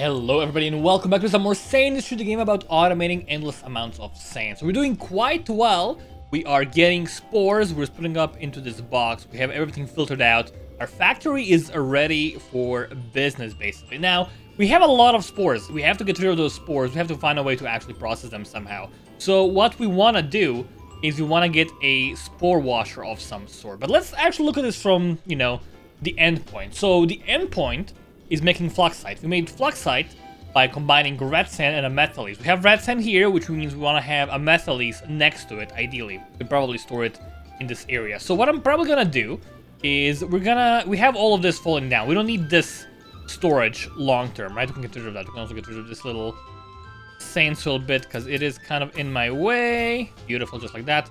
Hello everybody and welcome back to some more Sandustry, the game about automating endless amounts of sand. So we're doing quite well. We are getting spores, we're splitting up into this box, we have everything filtered out. Our factory is ready for business basically. Now, we have a lot of spores, we have to get rid of those spores, we have to find a way to actually process them somehow. So what we want to do is we want to get a spore washer of some sort. But let's actually look at this from, the end point. So the end point is making fluxite. We made fluxite by combining red sand and a metallese. We have red sand here, which means we want to have a metallese next to it, ideally. We can probably store it in this area. So what I'm probably gonna do is we have all of this falling down. We don't need this storage long term, right? We can get rid of that. We can also get rid of this little sand soil bit because it is kind of in my way. Beautiful, just like that.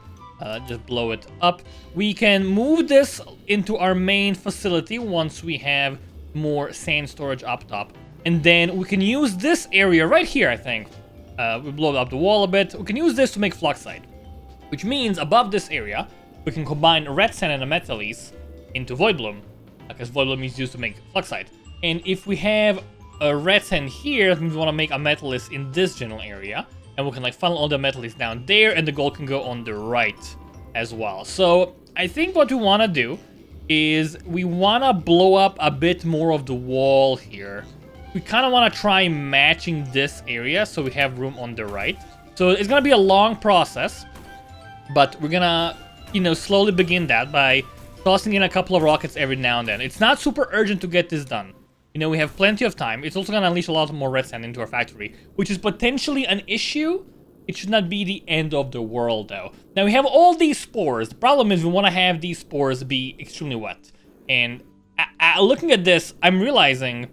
Just blow it up. We can move this into our main facility once we have more sand storage up top, and then we can use this area right here. I think we blow up the wall a bit. We can use this to make fluxite, which means above this area we can combine red sand and a metallese into void bloom, because void bloom is used to make fluxite. And if we have a red sand here, that means we want to make a metallese in this general area, and we can like funnel all the metallese down there, and the gold can go on the right as well. So I think what we want to do is we want to blow up a bit more of the wall here. We kind of want to try matching this area so we have room on the right. So it's going to be a long process, but we're going to, slowly begin that by tossing in a couple of rockets every now and then. It's not super urgent to get this done. We have plenty of time. It's also going to unleash a lot more red sand into our factory, which is potentially an issue. It should not be the end of the world, though. Now, we have all these spores. The problem is we want to have these spores be extremely wet. And looking at this, I'm realizing,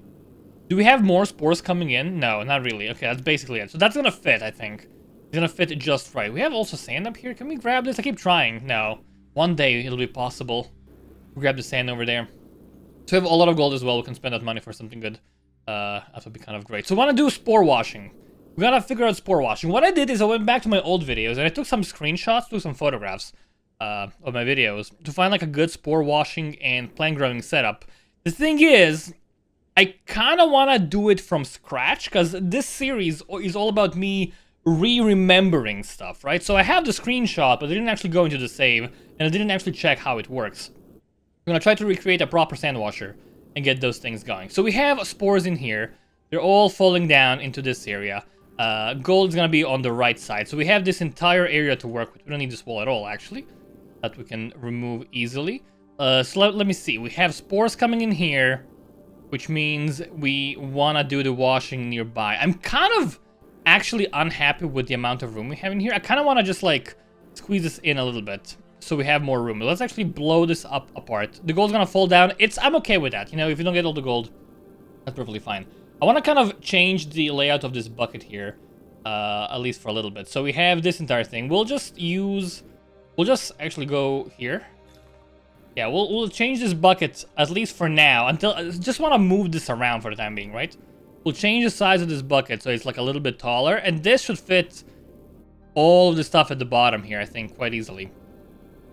do we have more spores coming in? No, not really. Okay, that's basically it. So that's going to fit, I think. It's going to fit just right. We have also sand up here. Can we grab this? I keep trying. No. One day, it'll be possible. We'll grab the sand over there. So we have a lot of gold as well. We can spend that money for something good. That would be kind of great. So we want to do spore washing. We gotta figure out spore washing. What I did is I went back to my old videos and I took some screenshots, took some photographs of my videos to find like a good spore washing and plant growing setup. The thing is, I kind of want to do it from scratch because this series is all about me remembering stuff, right? So I have the screenshot, but I didn't actually go into the save and I didn't actually check how it works. I'm gonna try to recreate a proper sand washer and get those things going. So we have spores in here. They're all falling down into this area. Gold is gonna be on the right side, so we have this entire area to work with. We don't need this wall at all, actually, that we can remove easily. So let me see. We have spores coming in here, which means we want to do the washing nearby. I'm kind of actually unhappy with the amount of room we have in here. I kind of want to just like squeeze this in a little bit so we have more room. Let's actually blow this up apart. The gold's gonna fall down. I'm okay with that. If you don't get all the gold, that's perfectly fine. I want to kind of change the layout of this bucket here, at least for a little bit. So we have this entire thing. We'll just actually go here. Yeah, we'll change this bucket, at least for now, until, I just want to move this around for the time being, right? We'll change the size of this bucket so it's like a little bit taller, and this should fit all of the stuff at the bottom here, I think, quite easily.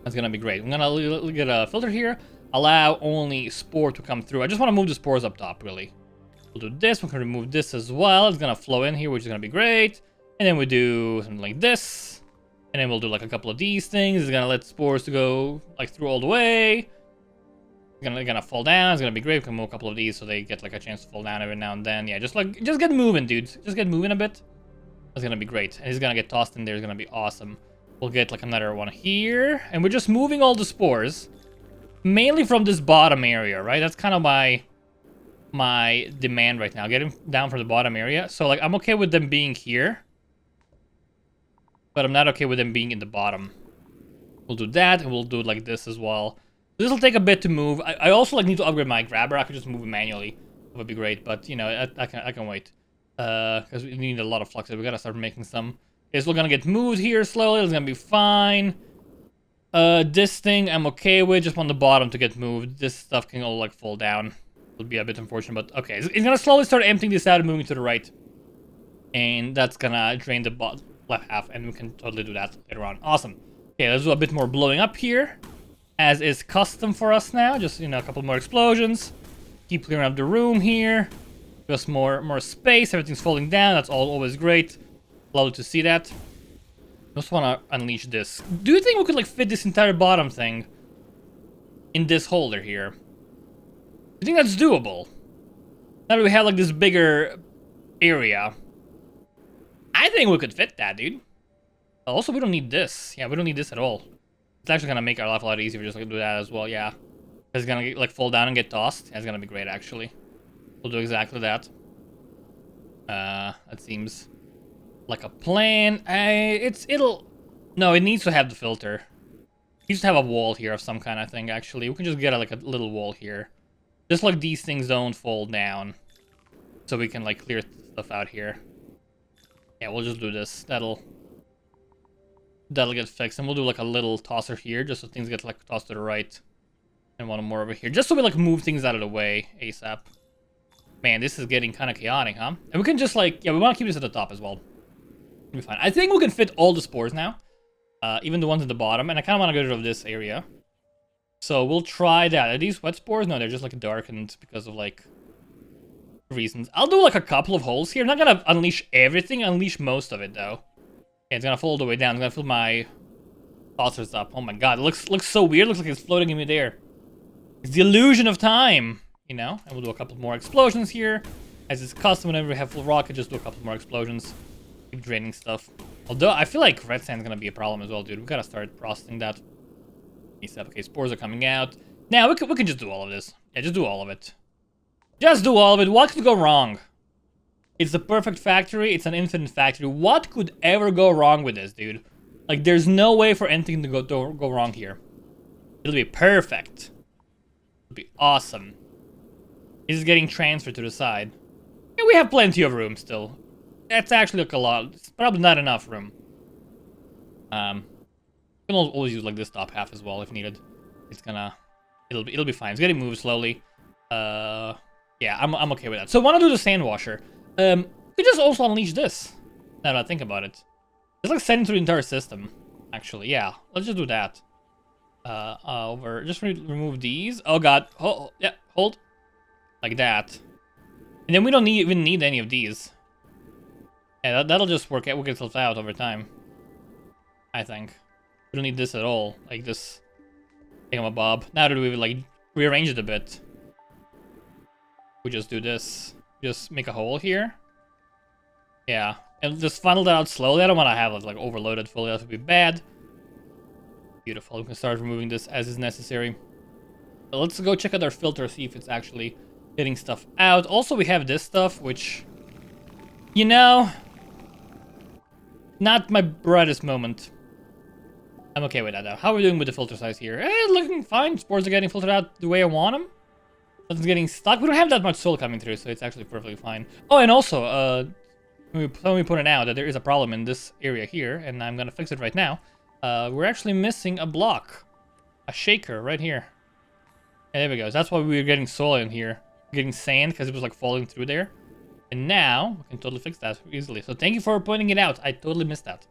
That's going to be great. I'm going to get a filter here, allow only spore to come through. I just want to move the spores up top, really. We'll do this. We can remove this as well. It's gonna flow in here, which is gonna be great. And then we do something like this. And then we'll do like a couple of these things. It's gonna let spores to go like through all the way. It's gonna fall down. It's gonna be great. We can move a couple of these so they get like a chance to fall down every now and then. Yeah, just get moving, dudes. Just get moving a bit. That's gonna be great. And it's gonna get tossed in there. It's gonna be awesome. We'll get like another one here. And we're just moving all the spores. Mainly from this bottom area, right? That's kind of my demand right now, getting down from the bottom area. So like I'm okay with them being here, but I'm not okay with them being in the bottom. We'll do that, and we'll do it like this as well. This will take a bit to move. I also like need to upgrade my grabber. I could just move it manually. That would be great, but I can wait because we need a lot of flux. We gotta start making some. It's still gonna get moved here slowly. It's gonna be fine. This thing I'm okay with, just want the bottom to get moved. This stuff can all like fall down. It'll be a bit unfortunate, but okay. It's gonna slowly start emptying this out and moving to the right. And that's gonna drain the left half, and we can totally do that later on. Awesome. Okay, let's do a bit more blowing up here, as is custom for us now. Just, a couple more explosions. Keep clearing up the room here. Just more space. Everything's falling down. That's always great. Lovely to see that. Just want to unleash this. Do you think we could like fit this entire bottom thing in this holder here? You think that's doable? Now that we have like this bigger area, I think we could fit that, dude. Also, we don't need this. Yeah, we don't need this at all. It's actually gonna make our life a lot easier if we just like do that as well. Yeah, it's gonna get, like fall down and get tossed. Yeah, it's gonna be great actually. We'll do exactly that. That seems like a plan. No, it needs to have the filter. It needs to have a wall here of some kind of thing. Actually, we can just get like a little wall here, just like these things don't fall down, so we can like clear stuff out here. Yeah, we'll just do this. That'll get fixed, and we'll do like a little tosser here, just so things get like tossed to the right, and one more over here, just so we like move things out of the way ASAP. Man, this is getting kind of chaotic, huh? And we can just like, yeah, we want to keep this at the top as well. It'll be fine. I think we can fit all the spores now, even the ones at the bottom, and I kind of want to get rid of this area. So we'll try that. Are these wet spores? No, they're just like darkened because of like reasons. I'll do like a couple of holes here. I'm not gonna unleash everything. Unleash most of it though. Okay, it's gonna fall all the way down. I'm gonna fill my tossers up. Oh my god, it looks so weird. It looks like it's floating in midair. It's the illusion of time, you know. And we'll do a couple more explosions here, as it's custom. Whenever we have full rocket, just do a couple more explosions. Keep draining stuff. Although I feel like red sand's gonna be a problem as well, dude. We gotta start processing that. Okay, spores are coming out. Now we can just do all of this. Yeah, just do all of it. Just do all of it. What could go wrong? It's the perfect factory. It's an infinite factory. What could ever go wrong with this, dude? Like, there's no way for anything to go wrong here. It'll be perfect. It'll be awesome. This is getting transferred to the side. Yeah, we have plenty of room still. That's actually like a lot. It's probably not enough room. We can always use like this top half as well if needed. It'll be fine. It's getting moved slowly. Yeah, I'm okay with that. So I want to do the sand washer. We just also unleash this. Now that I think about it, it's like sending through the entire system. Actually, yeah. Let's just do that. Just remove these. Oh god. Oh yeah. Hold. Like that. And then we don't even need any of these. Yeah, that'll just work itself out over time. I think. We don't need this at all. Like this thingamabob. Now that we've like rearranged it a bit, we just do this. Just make a hole here. Yeah. And just funnel that out slowly. I don't want to have it like overloaded fully. That would be bad. Beautiful. We can start removing this as is necessary. But let's go check out our filter, see if it's actually getting stuff out. Also, we have this stuff, which, you know, not my brightest moment. I'm okay with that though. How are we doing with the filter size here? Looking fine. Spores are getting filtered out the way I want them. Nothing's getting stuck. We don't have that much soil coming through, so it's actually perfectly fine. Oh, and also, let me point out that there is a problem in this area here, and I'm gonna fix it right now. We're actually missing a block. A shaker right here. And there we go. So that's why we were getting soil in here. Getting sand, because it was like falling through there. And now, we can totally fix that easily. So thank you for pointing it out. I totally missed that.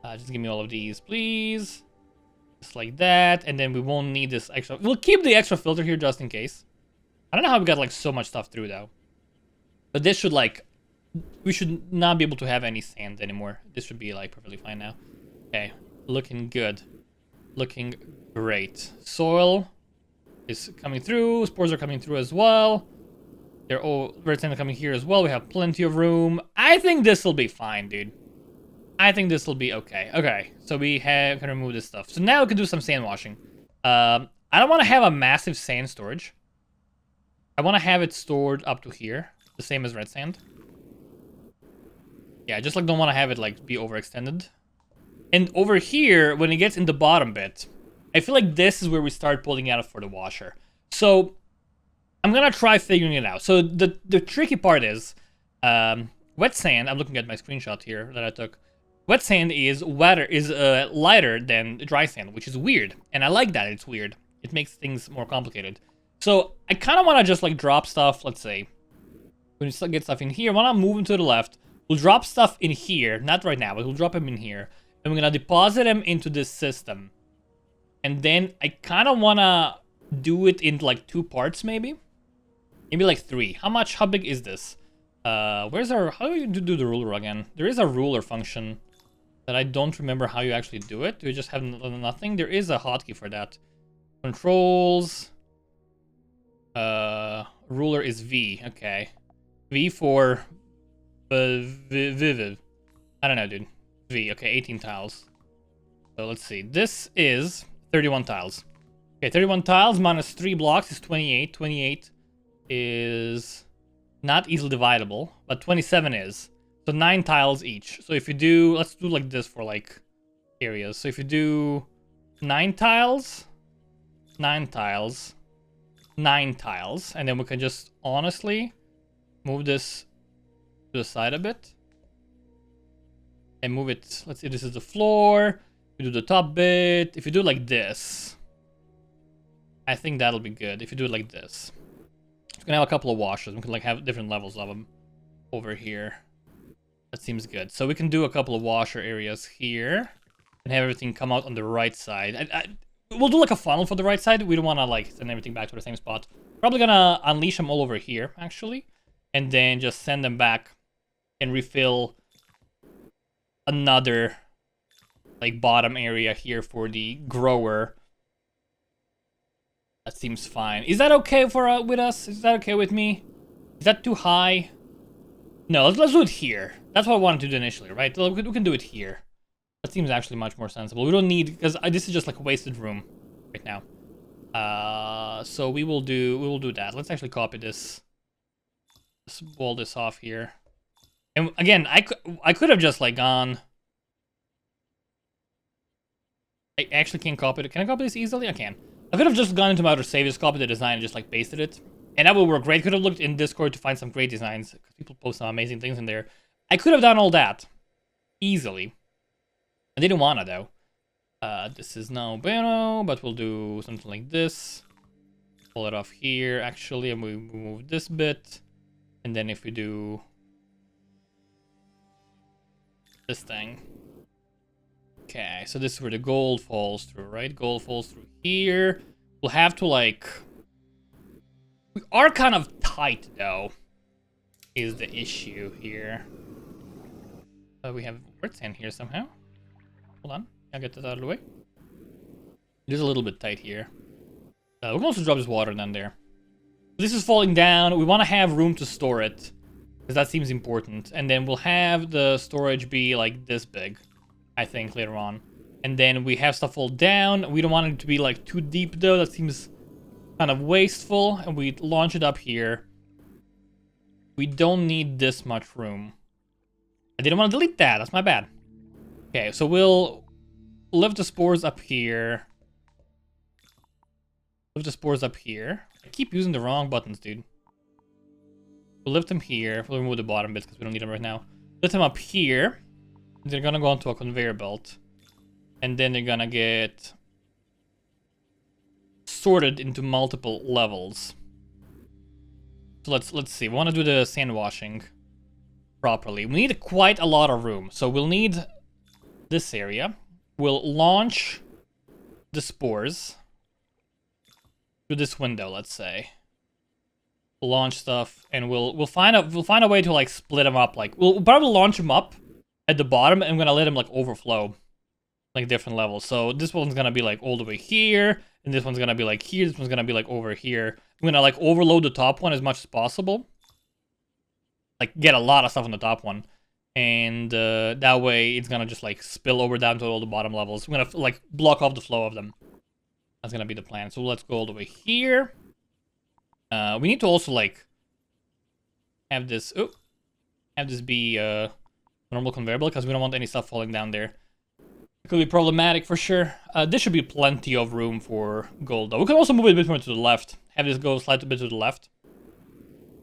Just give me all of these, please. Just like that. And then we won't need this extra. We'll keep the extra filter here just in case. I don't know how we got like so much stuff through though. But this should like, we should not be able to have any sand anymore. This should be like perfectly fine now. Okay, looking good. Looking great. Soil is coming through. Spores are coming through as well. They're all red sand coming here as well. We have plenty of room. I think this will be fine, dude. I think this will be okay. Okay, so we can remove this stuff. So now we can do some sand washing. I don't want to have a massive sand storage. I want to have it stored up to here, the same as red sand. Yeah, I just like don't want to have it like be overextended. And over here, when it gets in the bottom bit, I feel like this is where we start pulling out for the washer. So I'm gonna try figuring it out. So the tricky part is wet sand. I'm looking at my screenshot here that I took. Wet sand is lighter than dry sand, which is weird. And I like that it's weird. It makes things more complicated. So I kind of want to just like drop stuff. Let's say when we get stuff in here, I want to move them to the left. We'll drop stuff in here, not right now, but we'll drop them in here. And we're gonna deposit them into this system. And then I kind of want to do it in like 2 parts, maybe like 3. How big is this? Where's our... How do you do the ruler again? There is a ruler function that I don't remember how you actually do it. Do you just have nothing? There is a hotkey for that. Controls. Ruler is V. Okay. V for... Vivid. I don't know, dude. V. Okay, 18 tiles. So let's see. This is 31 tiles. Okay, 31 tiles minus 3 blocks is 28. 28 is not easily dividable, but 27 is. So 9 tiles each. So if you do, let's do like this for like areas. So if you do 9 tiles, 9 tiles, 9 tiles, and then we can just honestly move this to the side a bit. And move it, let's see, this is the floor. We do the top bit. If you do it like this, I think that'll be good. If you do it like this. We're gonna have a couple of washers. We can like have different levels of them over here. That seems good. So we can do a couple of washer areas here and have everything come out on the right side. We'll do like a funnel for the right side. We don't want to like send everything back to the same spot. Probably gonna unleash them all over here actually, and then just send them back and refill another like bottom area here for the grower. That seems fine. Is that okay for with us? Is that okay with me? Is that too high? No, let's do it here. That's what I wanted to do initially, right? We can do it here. That seems actually much more sensible. We don't need, because this is just like wasted room right now. So we will do that. Let's actually copy this. Let's wall this off here. And again, I could have just like gone. I actually can't copy it. Can I copy this easily? I can. I could have just gone into my other save, just copied the design and just like pasted it. And that would work great. Could have looked in Discord to find some great designs, because people post some amazing things in there. I could have done all that easily. I didn't want to though. This is no bueno, but we'll do something like this. Pull it off here actually, and we move this bit. And then if we do this thing. Okay, so this is where the gold falls through, right? Gold falls through here. We'll have to like... We are kind of tight though, is the issue here. We have quartz in here somehow. Hold on, I'll get this out of the way. It is a little bit tight here. We can also drop this water down there. This is falling down. We want to have room to store it, because that seems important. And then we'll have the storage be like this big, I think, later on. And then we have stuff fall down. We don't want it to be like too deep though. That seems kind of wasteful. And we launch it up here. We don't need this much room. I didn't want to delete that. That's my bad. Okay, so we'll lift the spores up here. Lift the spores up here. I keep using the wrong buttons, dude. We'll lift them here. We'll remove the bottom bits because we don't need them right now. Lift them up here. They're gonna go onto a conveyor belt. And then they're gonna get sorted into multiple levels. So let's see. We want to do the sand washing properly. We need quite a lot of room. So we'll need this area. We'll launch the spores through this window, let's say. We'll launch stuff, and we'll find a way to like split them up. Like we'll probably launch them up at the bottom, and I'm gonna let them like overflow, like different levels. So this one's gonna be like all the way here, and this one's gonna be like here. This one's gonna be like over here. I'm gonna like overload the top one as much as possible. Like get a lot of stuff on the top one, and that way it's gonna just like spill over down to all the bottom levels. We're gonna like block off the flow of them. That's gonna be the plan. So let's go all the way here. We need to also like have this be a normal conveyor belt, because we don't want any stuff falling down there. It could be problematic for sure. This should be plenty of room for gold though. We can also move it a bit more to the left. Have this go slightly bit to the left,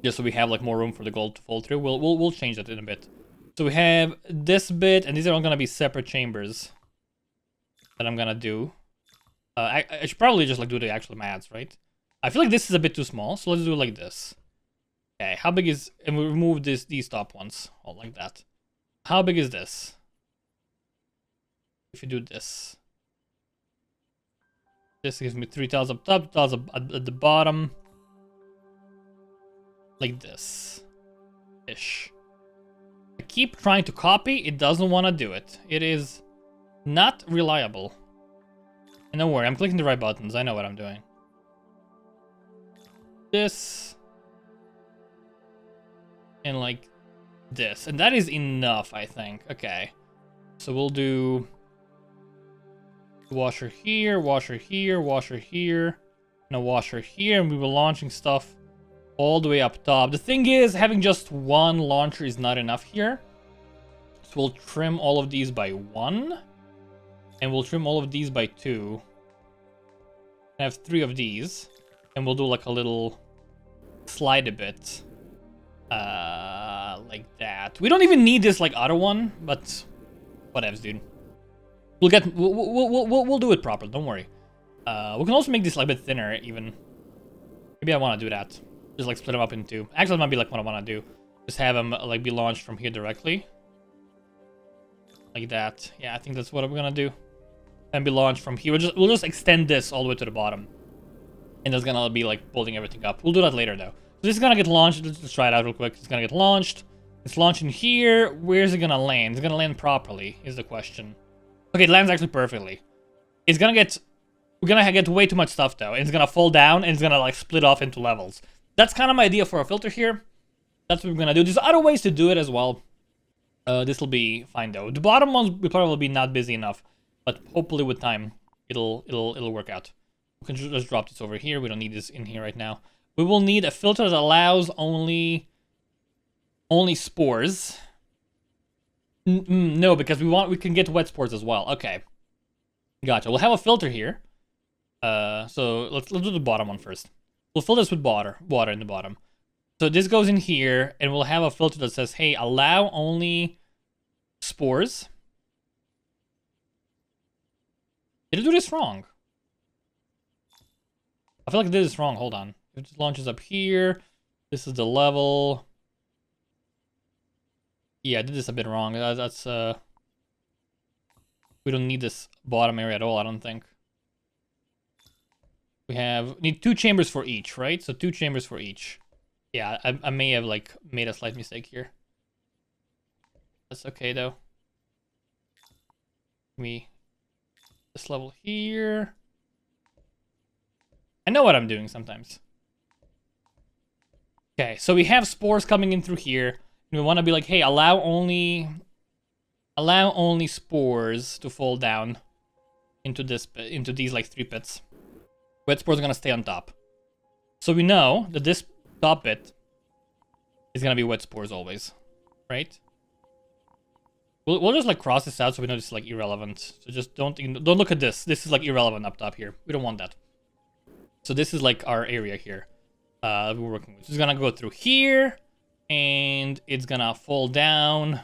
just so we have like more room for the gold to fall through. We'll change that in a bit. So we have this bit, and these are all gonna be separate chambers that I'm gonna do. I should probably just like do the actual maths, right? I feel like this is a bit too small, so let's do it like this. Okay, how big is... And we remove these top ones. Oh, like that. How big is this? If you do this. This gives me 3 tiles up top, 2 tiles up at the bottom. Like this. Ish. I keep trying to copy, it doesn't want to do it. It is not reliable. And don't worry, I'm clicking the right buttons, I know what I'm doing. This. And like this. And that is enough, I think. Okay. So we'll do washer here, washer here, washer here, and a washer here, and we were launching stuff all the way up top. The thing is, having just one launcher is not enough here. So we'll trim all of these by 1, and we'll trim all of these by 2. I have 3 of these, and we'll do like a little slide a bit, like that. We don't even need this like other one, but whatevs, dude. We'll do it properly. Don't worry. We can also make this like a bit thinner, even. Maybe I want to do that. Just like split them up in 2. Actually, that might be like what I want to do. Just have them like be launched from here directly, like that. Yeah, I think that's what we're gonna do. And be launched from here. We'll just extend this all the way to the bottom, and that's gonna be like building everything up. We'll do that later though. So this is gonna get launched. Let's try it out real quick. It's gonna get launched. It's launching here. Where's it gonna land? It's gonna land properly, is the question. Okay, it lands actually perfectly. It's gonna get... We're gonna get way too much stuff, though. It's gonna fall down, and it's gonna, like, split off into levels. That's kind of my idea for a filter here. That's what we're gonna do. There's other ways to do it as well. This will be fine, though. The bottom ones will probably be not busy enough. But hopefully with time, it'll work out. We can just drop this over here. We don't need this in here right now. We will need a filter that allows only spores. No, because we can get wet spores as well. Okay, gotcha. We'll have a filter here. So let's do the bottom one first. We'll fill this with water in the bottom. So this goes in here, and we'll have a filter that says, "Hey, allow only spores." Did it do this wrong? I feel like I did this wrong. Hold on. It just launches up here. This is the level. Yeah, I did this a bit wrong. That's we don't need this bottom area at all, I don't think. We need 2 chambers for each, right? So 2 chambers for each. Yeah, I may have like made a slight mistake here. That's okay though. This level here. I know what I'm doing sometimes. Okay, so we have spores coming in through here. We want to be like, hey, allow only spores to fall down into these like 3 pits. Wet spores are gonna stay on top. So we know that this top bit is gonna be wet spores always, right? We'll just like cross this out so we know this is like irrelevant. So just don't look at this. This is like irrelevant up top here. We don't want that. So this is like our area here we're working with. So it's gonna go through here. And it's gonna fall down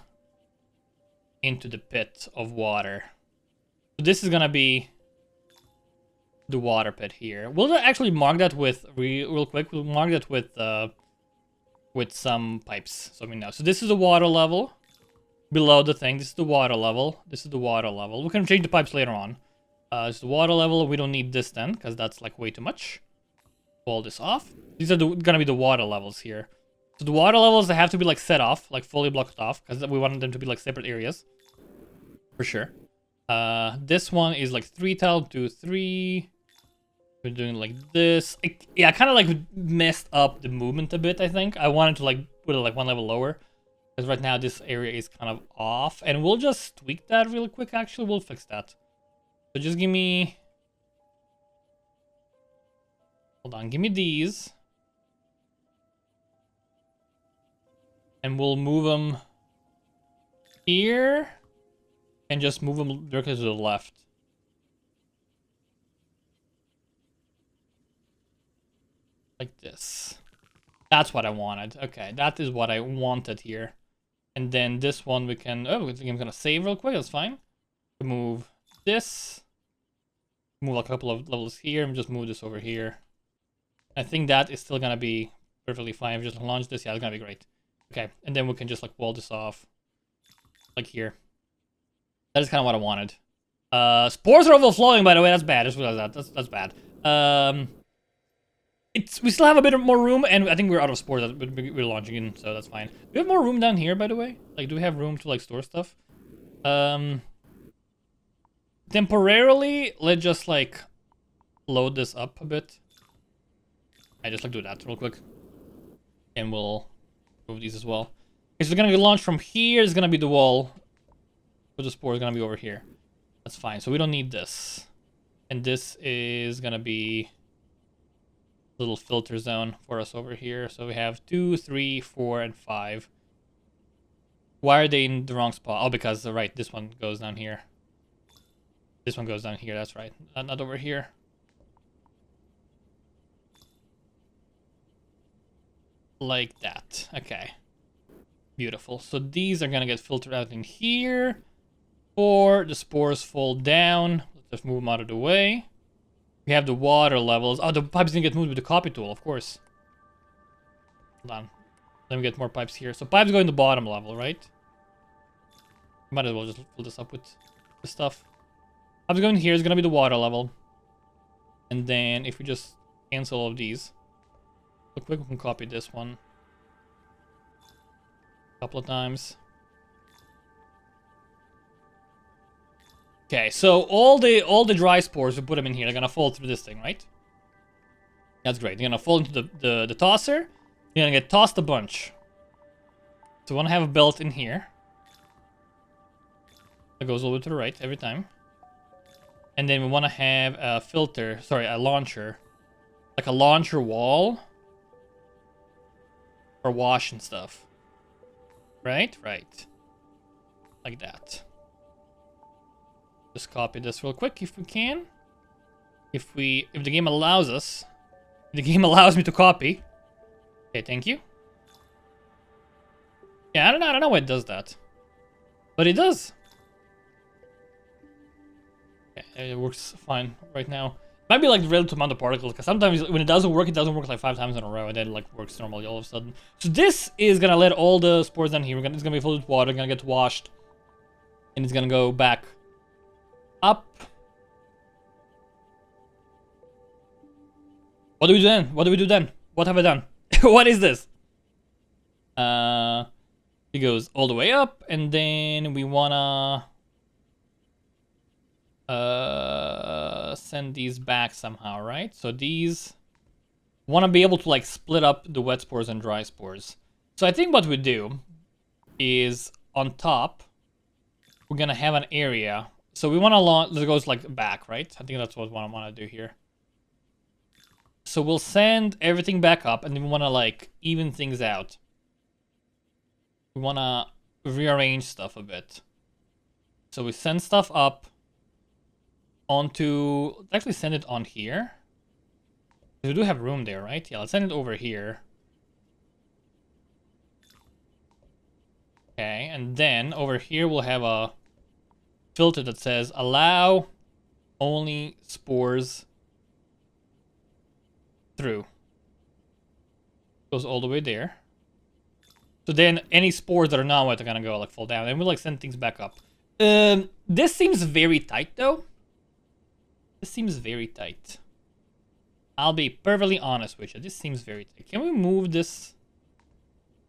into the pit of water. So this is gonna be the water pit here. We'll actually mark that with real quick. We'll mark that with some pipes, so we know. So this is the water level below the thing. This is the water level. This is the water level. We can change the pipes later on. It's the water level. We don't need this then, because that's like way too much. Pull this off. These are gonna be the water levels here. So the water levels, they have to be like set off, like fully blocked off, because we want them to be like separate areas. For sure. This one is like 3 tile, 2, 3. We're doing like this. I kind of like messed up the movement a bit, I think. I wanted to like put it like 1 level lower. Because right now this area is kind of off. And we'll just tweak that really quick, actually. We'll fix that. So just give me... Hold on, give me these. And we'll move them here and just move them directly to the left. Like this. That's what I wanted. Okay, that is what I wanted here. And then this one we can... Oh, I'm gonna save real quick, that's fine. Move this. Move a couple of levels here and just move this over here. I think that is still gonna be perfectly fine. If we just launch this, yeah, it's gonna be great. Okay, and then we can just like wall this off. Like here. That is kind of what I wanted. Spores are overflowing, by the way. That's bad. Just realized that. That's bad. we still have a bit more room, and I think we're out of spores that we're launching in, so that's fine. Do we have more room down here, by the way? Like, do we have room to like store stuff? Temporarily, let's just like load this up a bit. I just like do that real quick, and we'll move these as well. Okay, so it's gonna be launched from here. It's gonna be the wall. But the spore is gonna be over here. That's fine. So we don't need this, and this is gonna be a little filter zone for us over here. So we have 2, 3, 4, and 5. Why are they in the wrong spot? Oh, because right, this one goes down here. This one goes down here. That's right. Not over here. Like that. Okay. Beautiful. So these are gonna get filtered out in here. Or the spores fall down. Let's just move them out of the way. We have the water levels. Oh, the pipes didn't get moved with the copy tool, of course. Hold on. Let me get more pipes here. So pipes go in the bottom level, right? Might as well just fill this up with the stuff. Pipes going here is gonna be the water level. And then if we just cancel all of these. Real quick, we can copy this one a couple of times. Okay, so all the dry spores, we put them in here. They're gonna fall through this thing, right? That's great. They're gonna fall into the tosser. They're gonna get tossed a bunch. So we wanna have a belt in here. That goes all the way to the right every time. And then we wanna have a filter, sorry, a launcher. Like a launcher wall. For wash and stuff. Right? Right. Like that. Just copy this real quick if we can. If the game allows us. If the game allows me to copy. Okay, thank you. Yeah, I don't know why it does that. But it does. Okay, it works fine right now. It might be like the relative amount of particles, because sometimes when it doesn't work like 5 times in a row, and then it like works normally all of a sudden. So this is gonna let all the spores down here. It's gonna be filled with water, gonna get washed. And it's gonna go back up. What do we do then? What do we do then? What have I done? What is this? It goes all the way up, and then we wanna send these back somehow, right? So these wanna be able to like split up the wet spores and dry spores. So I think what we do is on top, we're gonna have an area. So we want to launch, this goes like back, right? I think that's what I want to do here. So we'll send everything back up, and then we want to like even things out. We want to rearrange stuff a bit. So we send stuff up onto, let's actually send it on here. We do have room there, right? Yeah, let's send it over here. Okay, and then over here we'll have a filter that says allow only spores through. Goes all the way there. So then any spores that are not wet are gonna go like fall down, and we'll like send things back up. This seems very tight though. This seems very tight. I'll be perfectly honest with you. This seems very tight. Can we move this?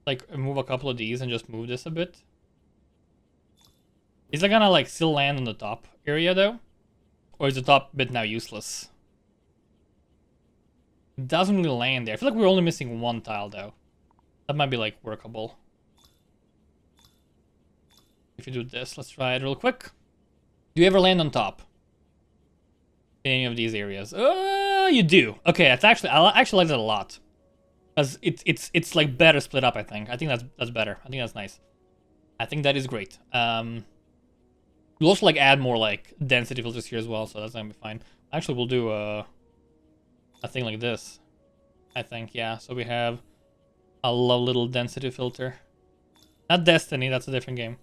Like move a couple of these and just move this a bit? Is it gonna like still land on the top area though? Or is the top bit now useless? It doesn't really land there. I feel like we're only missing one tile though. That might be like workable. If you do this, let's try it real quick. Do you ever land on top? In any of these areas? You do. Okay, that's actually, I actually like that a lot. Because it's like better split up, I think. I think that's better. I think that's nice. I think that is great. We'll also like add more like density filters here as well, so that's gonna be fine. Actually, we'll do a thing like this. I think, yeah. So we have a little density filter. Not Destiny, that's a different game.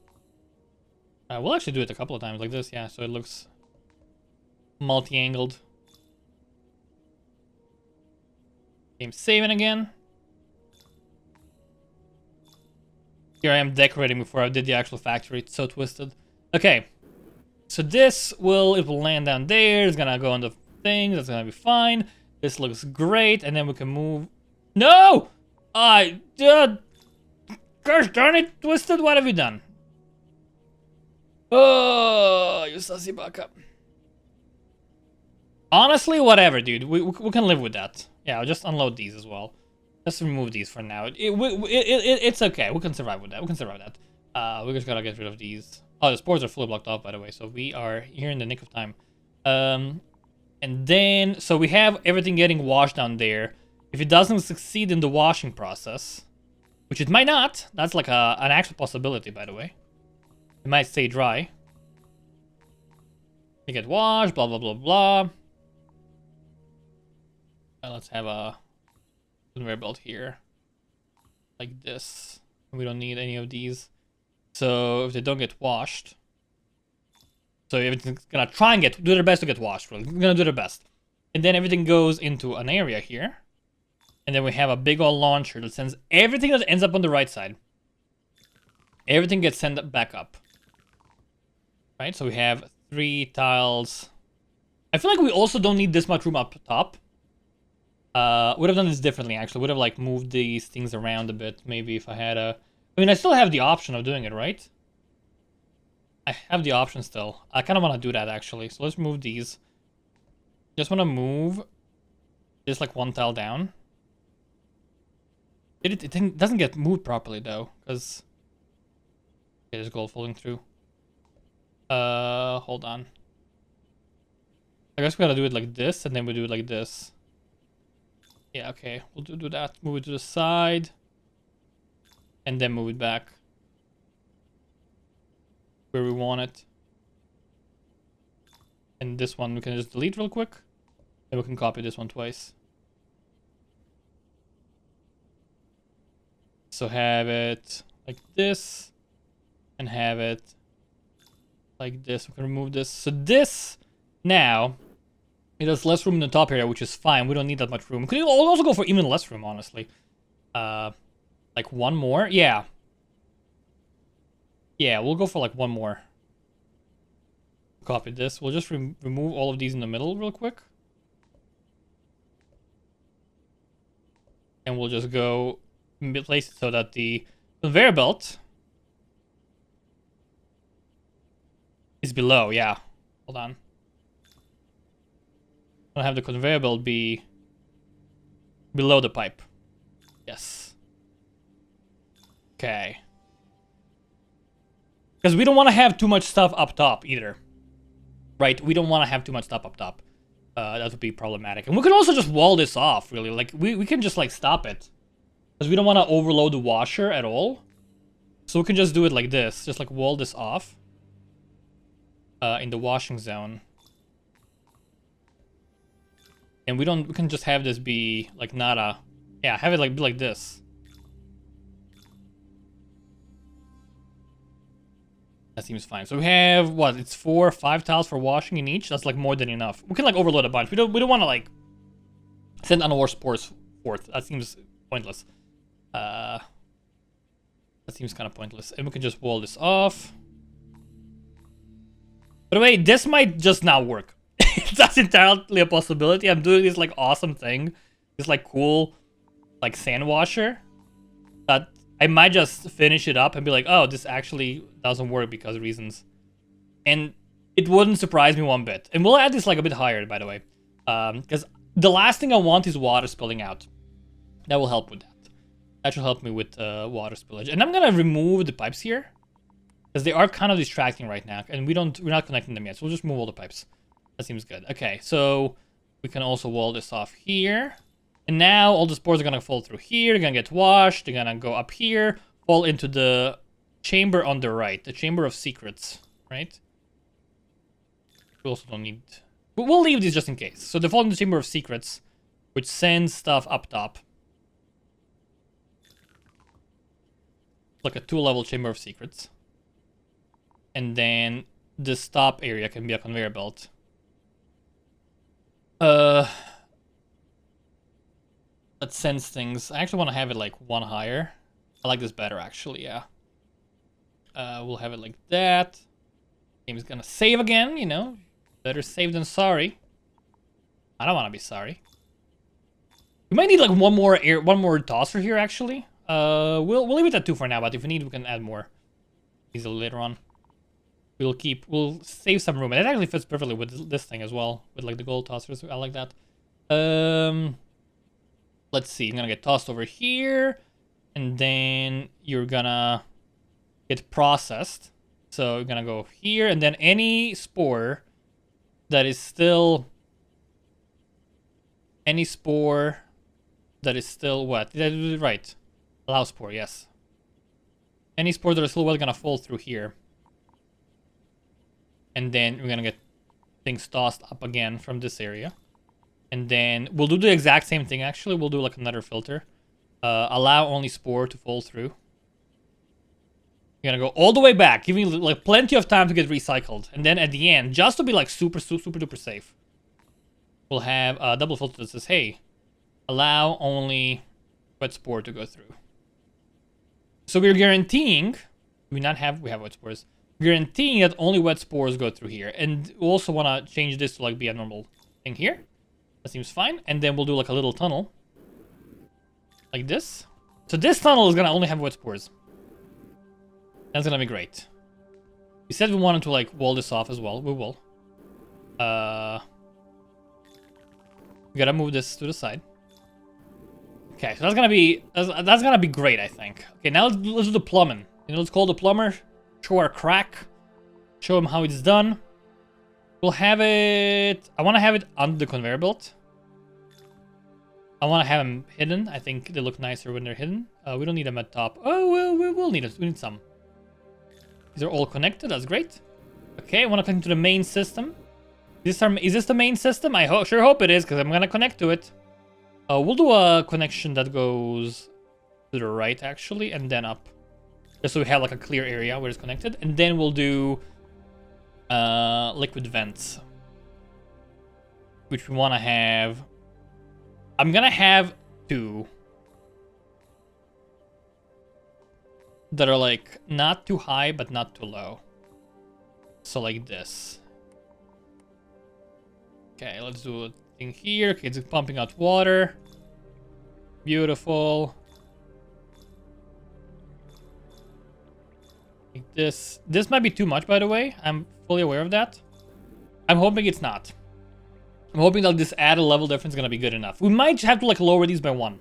We'll actually do it a couple of times like this, yeah. So it looks multi-angled. Game saving again. Here I am decorating before I did the actual factory. It's so twisted. Okay. So this will, it will land down there. It's gonna go on the thing. That's gonna be fine. This looks great, and then we can move. No! Gosh darn it, Twisted, what have you done? Oh, you sussy baka. Honestly, whatever, dude. We can live with that. Yeah, I'll just unload these as well. Just remove these for now. It's okay. We can survive with that. We can survive that. We just gotta get rid of these. Oh, the spores are fully blocked off, by the way. So we are here in the nick of time. And then, so we have everything getting washed down there. If it doesn't succeed in the washing process, which it might not, that's like an actual possibility, by the way. It might stay dry. You get washed, blah, blah, blah, blah. Let's have a conveyor belt here. Like this. We don't need any of these. So if they don't get washed. So everything's gonna try and do their best to get washed. Really. They're gonna do their best. And then everything goes into an area here. And then we have a big old launcher that sends everything that ends up on the right side. Everything gets sent back up. Right, so we have 3 tiles. I feel like we also don't need this much room up top. Would have done this differently, actually. Would have, like, moved these things around a bit, maybe, if I had a... I mean, I still have the option of doing it, right? I have the option still. I kind of want to do that, actually. So let's move these. Just want to move this, like, 1 tile down. It doesn't get moved properly, though, because... Okay, there's gold falling through. Hold on. I guess we gotta do it like this, and then we do it like this. Yeah, okay. We'll do that. Move it to the side. And then move it back. Where we want it. And this one we can just delete real quick. And we can copy this one twice. So have it like this. And have it like this. We can remove this. So this now, it has less room in the top area, which is fine. We don't need that much room. We could also go for even less room, honestly. Like 1 more? Yeah. Yeah, we'll go for like 1 more. Copy this. We'll just remove all of these in the middle real quick. And we'll just go place it so that the conveyor belt is below, yeah. Hold on. I'll have the conveyor belt be below the pipe. Yes. Okay. Because we don't want to have too much stuff up top either. Right? We don't want to have too much stuff up top. That would be problematic. And we could also just wall this off, really. Like, we can just, like, stop it. Because we don't want to overload the washer at all. So we can just do it like this. Just, like, wall this off. In the washing zone. And we can just have this be like not a, yeah, have it like be like this. That seems fine. So we have what? It's 4 or 5 tiles for washing in each. That's like more than enough. We can like overload a bunch. We don't want to like send unwashed spores forth. That seems pointless. That seems kind of pointless. And we can just wall this off. By the way, this might just not work. That's entirely a possibility. I'm doing this like awesome thing. This like cool like sand washer. That I might just finish it up and be like, oh, this actually doesn't work because of reasons. And it wouldn't surprise me one bit. And we'll add this like a bit higher, by the way. Because the last thing I want is water spilling out. That will help with that. That should help me with water spillage. And I'm gonna remove the pipes here. Because they are kind of distracting right now. And we're not connecting them yet. So we'll just move all the pipes. That seems good. Okay, so we can also wall this off here. And now all the spores are gonna fall through here. They're gonna get washed. They're gonna go up here. Fall into the chamber on the right. The chamber of secrets, right? We also don't need... We'll leave these just in case. So they fall into the chamber of secrets, which sends stuff up top. Like a 2-level chamber of secrets. And then this top area can be a conveyor belt. That sends things. I actually want to have it like 1 higher. I like this better, actually, yeah. We'll have it like that. Game's gonna save again, you know. Better save than sorry. I don't want to be sorry. We might need like one more tosser here actually. We'll leave it at 2 for now, but if we need, we can add more easily later on. We'll save some room, and it actually fits perfectly with this thing as well, with like the gold tossers. I like that. Let's see. I'm gonna get tossed over here, and then you're gonna get processed. So you're gonna go here, and then any spore that is still what? Did I do it right? Allow spore, yes. Any spore that is still wet gonna fall through here. And then we're gonna get things tossed up again from this area. And then we'll do the exact same thing actually. We'll do like another filter. Allow only spore to fall through. You're gonna go all the way back, giving like plenty of time to get recycled. And then at the end, just to be like super duper safe, we'll have a double filter that says, hey, allow only wet spore to go through. So we're guaranteeing, we have wet spores, guaranteeing that only wet spores go through here. And we also want to change this to like be a normal thing here. That seems fine. And then we'll do like a little tunnel. Like this. So this tunnel is going to only have wet spores. That's going to be great. We said we wanted to like wall this off as well. We will. We got to move this to the side. Okay, so that's gonna be great, I think. Okay, now let's do the plumbing. Let's call the plumber, show our crack, show him how it's done. We'll have it. I want to have it under the conveyor belt. I want to have them hidden. I think they look nicer when they're hidden. We don't need them at top. Oh, well, we will need it. We need some. These are all connected. That's great. Okay, I want to connect to the main system. Is this the main system? I sure hope it is, because I'm gonna connect to it. We'll do a connection that goes to the right, actually, and then up. Just so we have, like, a clear area where it's connected. And then we'll do liquid vents. Which we want to have... I'm going to have 2. That are, like, not too high, but not too low. So, like this. Okay, let's do a thing here. Okay, it's pumping out water. Beautiful. Like this. This might be too much, by the way. I'm fully aware of that. I'm hoping it's not. I'm hoping that this added level difference is gonna be good enough. We might have to like lower these by 1.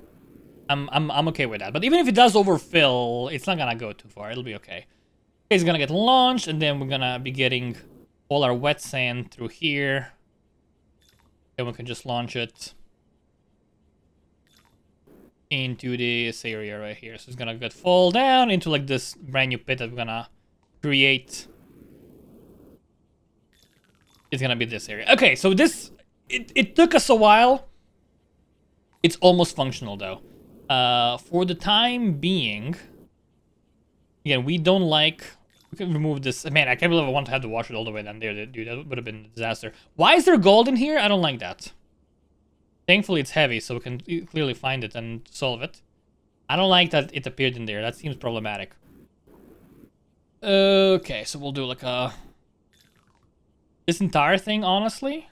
I'm okay with that. But even if it does overfill, it's not gonna go too far. It'll be okay. Okay, it's gonna get launched, and then we're gonna be getting all our wet sand through here. Then we can just launch it into this area right here. So it's gonna fall down into like this brand new pit that we're gonna create. It's gonna be this area. Okay, so this it took us a while. It's almost functional though. For the time being, again, we don't like. We can remove this. Man, I can't believe I want to have to wash it all the way down there, dude. That would have been a disaster. Why is there gold in here? I don't like that. Thankfully, it's heavy, so we can clearly find it and solve it. I don't like that it appeared in there. That seems problematic. Okay, so we'll do like a... This entire thing, honestly...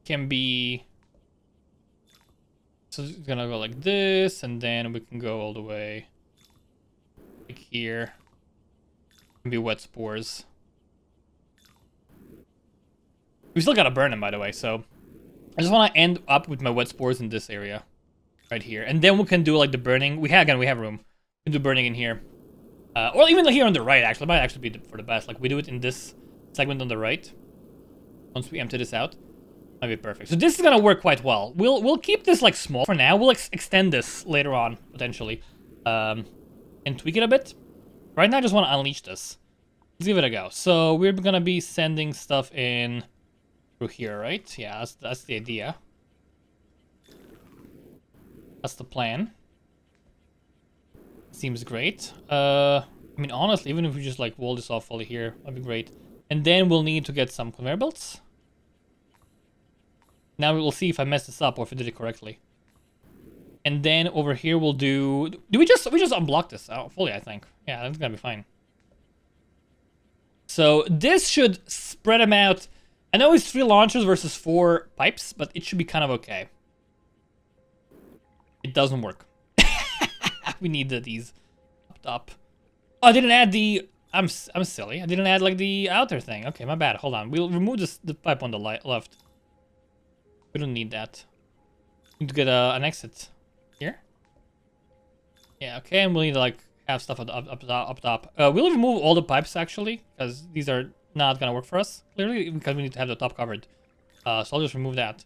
can be... So it's gonna go like this, and then we can go all the way like here. Can be wet spores. We still gotta burn them, by the way, so I just want to end up with my wet spores in this area right here, and then we can do like the burning. We have room. We can do burning in here, or even here on the right. Actually, it might actually be for the best. Like we do it in this segment on the right. Once we empty this out. Might be perfect. So this is gonna work quite well. We'll keep this like small for now. We'll extend this later on potentially, and tweak it a bit. Right now, I just want to unleash this. Let's give it a go. So we're gonna be sending stuff in through here, right? Yeah, that's the idea. That's the plan. Seems great. I mean, honestly, even if we just like wall this off fully here, that'd be great. And then we'll need to get some conveyor belts. Now we will see if I messed this up or if I did it correctly. And then over here we'll do... we just unblock this out fully, I think. Yeah, that's gonna be fine. So this should spread them out. I know it's 3 launchers versus 4 pipes, but it should be kind of okay. It doesn't work. We need these up top. Oh, I didn't add the... I'm silly. I didn't add like the outer thing. Okay, my bad. Hold on. We'll remove the pipe on the left. We don't need that. We need to get an exit here. Yeah, okay, and we'll need to like have stuff up top. We'll remove all the pipes actually, because these are not gonna work for us clearly, because we need to have the top covered. So I'll just remove that.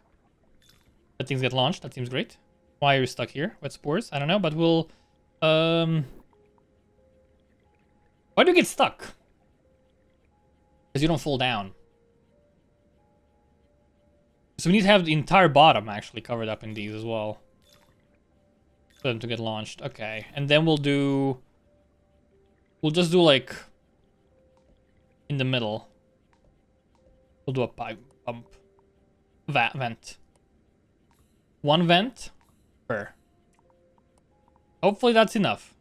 Let things get launched. That seems great. Why are you stuck here? Wet spores? I don't know, but we'll why do you get stuck? Because you don't fall down. So we need to have the entire bottom actually covered up in these as well. For them to get launched. Okay. And then we'll just do like in the middle. We'll do a pipe pump. Vent. One vent per. Hopefully that's enough.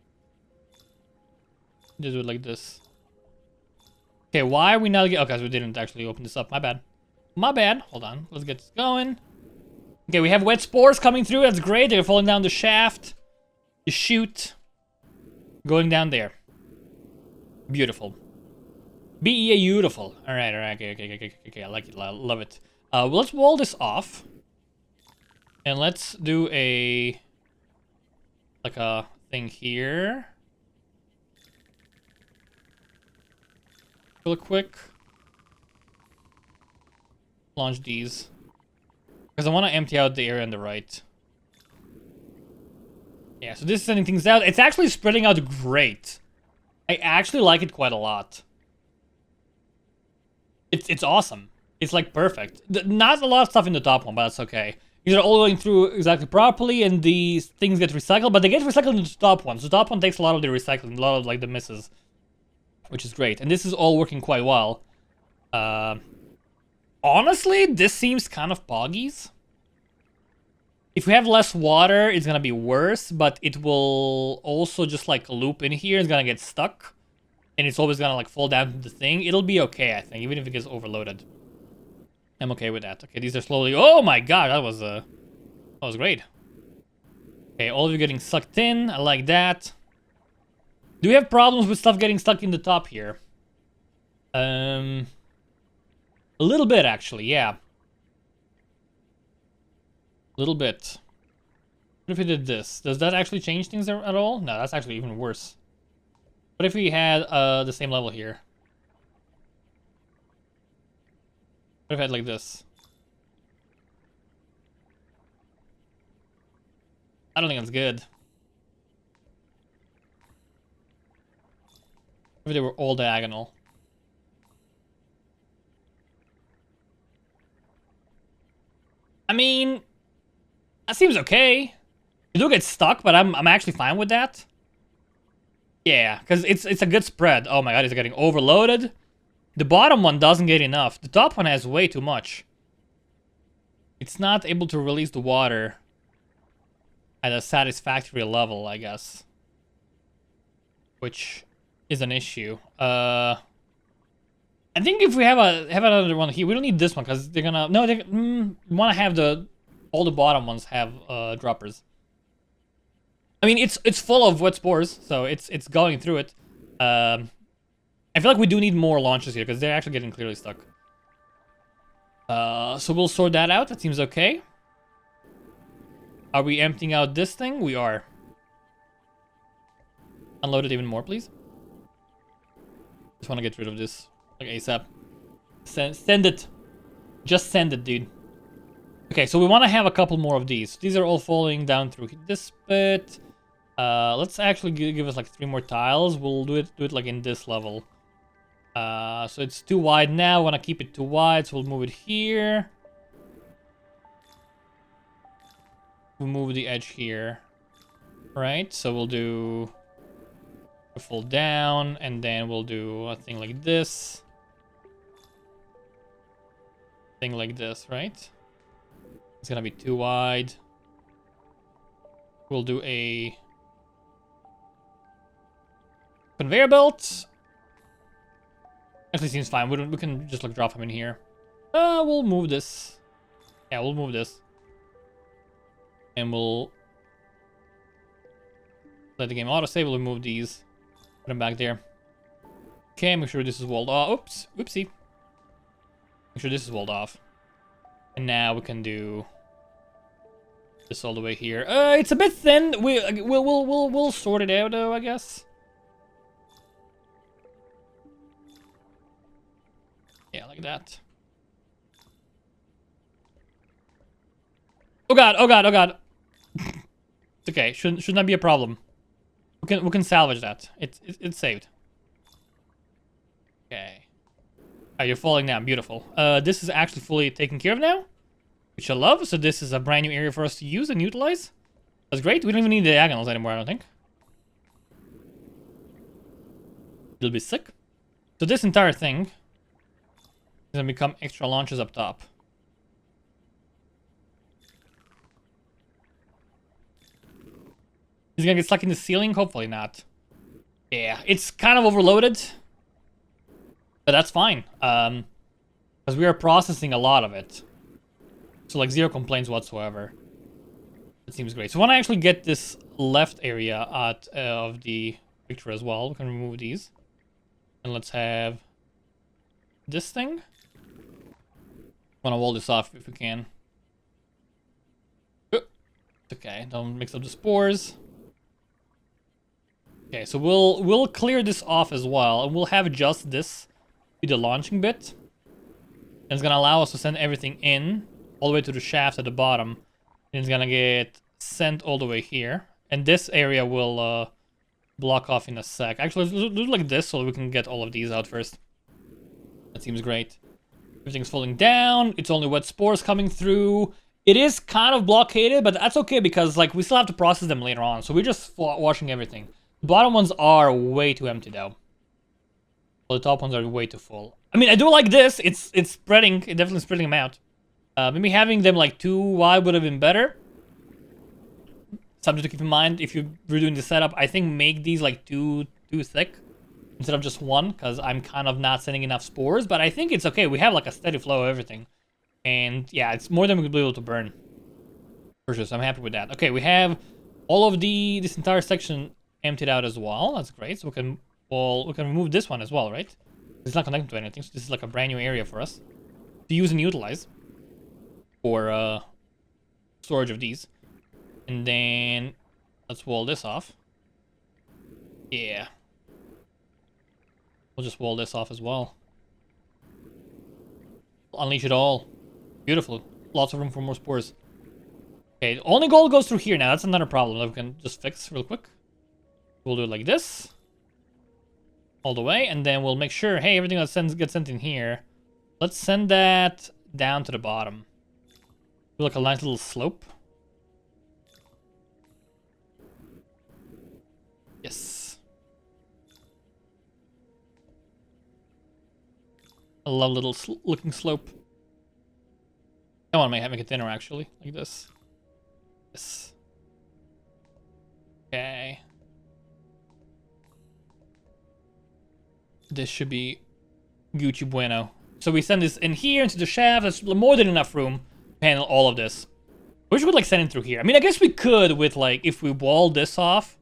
Just do it like this. Okay, why are we not getting... Okay, so we didn't actually open this up. My bad. My bad. Hold on. Let's get this going. Okay, we have wet spores coming through. That's great. They're falling down the shaft. The chute. Going down there. Beautiful. Beautiful. Alright, alright. Okay. I like it. I love it. Well, let's wall this off. And let's do a... like a thing here. Real quick. Launch these. Because I want to empty out the area on the right. Yeah, so this is sending things out. It's actually spreading out great. I actually like it quite a lot. It's awesome. It's like perfect. Not a lot of stuff in the top one, but that's okay. These are all going through exactly properly, and these things get recycled, but they get recycled in the top one. So the top one takes a lot of the recycling, a lot of like the misses. Which is great. And this is all working quite well. Honestly, this seems kind of poggies. If we have less water, it's gonna be worse, but it will also just like loop in here. It's gonna get stuck. And it's always gonna like fall down to the thing. It'll be okay, I think, even if it gets overloaded. I'm okay with that. Okay, these are slowly... Oh my god, that was great. Okay, all of you getting sucked in. I like that. Do we have problems with stuff getting stuck in the top here? A little bit, actually, yeah. A little bit. What if we did this? Does that actually change things at all? No, that's actually even worse. What if we had the same level here? What if I had like this? I don't think that's good. If they were all diagonal. I mean, that seems okay. You do get stuck, but I'm actually fine with that. Yeah, because it's a good spread. Oh my god, it's getting overloaded. The bottom one doesn't get enough. The top one has way too much. It's not able to release the water at a satisfactory level, I guess. Which is an issue. I think if we have another one here, we don't need this one because they're gonna... No, they want to have all the bottom ones have droppers. I mean, it's full of wet spores, so it's going through it. I feel like we do need more launches here because they're actually getting clearly stuck. So we'll sort that out. That seems okay. Are we emptying out this thing? We are. Unload it even more, please. Just want to get rid of this like ASAP. Send it. Just send it, dude. Okay, so we want to have a couple more of these. These are all falling down through this bit. Let's actually give us like 3 more tiles. We'll do it like in this level. So it's too wide now. I want to keep it too wide, so we'll move it here. We'll move the edge here. Right, so we'll do a full down, and then we'll do a thing like this. Thing like this, right? It's gonna be too wide. We'll do a conveyor belt. Actually seems fine. We can just like drop him in here. We'll move this. Yeah, we'll move this. And we'll let the game autosave. We'll move these. Put them back there. Okay, make sure this is walled off. Oops. Oopsie. Make sure this is walled off. And now we can do this all the way here. It's a bit thin. We'll sort it out though, I guess. Yeah, like that. Oh god, oh god, oh god. It's okay. Should not be a problem. We can salvage that. It's saved. Okay. Oh, you're falling down. Beautiful. This is actually fully taken care of now, which I love. So this is a brand new area for us to use and utilize. That's great. We don't even need the diagonals anymore, I don't think. It'll be sick. So this entire thing is gonna become extra launches up top. He's gonna get stuck in the ceiling? Hopefully not. Yeah, it's kind of overloaded. But that's fine. Because we are processing a lot of it. So like 0 complaints whatsoever. It seems great. So when I actually get this left area out of the picture as well, we can remove these. And let's have this thing. I want to wall this off if we can. Okay, don't mix up the spores. Okay, so we'll clear this off as well, and we'll have just this be the launching bit. And it's gonna allow us to send everything in all the way to the shaft at the bottom. And it's gonna get sent all the way here. And this area will block off in a sec. Actually, let's do it like this so we can get all of these out first. That seems great. Everything's falling down. It's only wet spores coming through. It is kind of blockaded, but that's okay because like we still have to process them later on. So we're just washing everything. The bottom ones are way too empty though. Well, the top ones are way too full. I mean, I do like this. It's spreading. It's definitely spreading them out. Maybe having them like too wide would have been better. Something to keep in mind if you're doing the setup. I think make these like too thick instead of just one, because I'm kind of not sending enough spores. But I think it's okay. We have like a steady flow of everything. And yeah, it's more than we could be able to burn. For sure, so I'm happy with that. Okay, we have all of this entire section emptied out as well. That's great. So we can remove this one as well, right? It's not connected to anything, so this is like a brand new area for us to use and utilize for storage of these. And then let's wall this off. Yeah. We'll just wall this off as well. Unleash it all. Beautiful. Lots of room for more spores. Okay, only gold goes through here now. That's another problem that we can just fix real quick. We'll do it like this. All the way. And then we'll make sure, hey, everything that gets sent in here. Let's send that down to the bottom. Do like a nice little slope. Yes. A lovely little looking slope. I want to make it thinner actually, like this. Yes. Okay. This should be Gucci Bueno. So we send this in here into the shaft. That's more than enough room to handle all of this. I wish we could like send it through here. I mean, I guess we could with like if we wall this off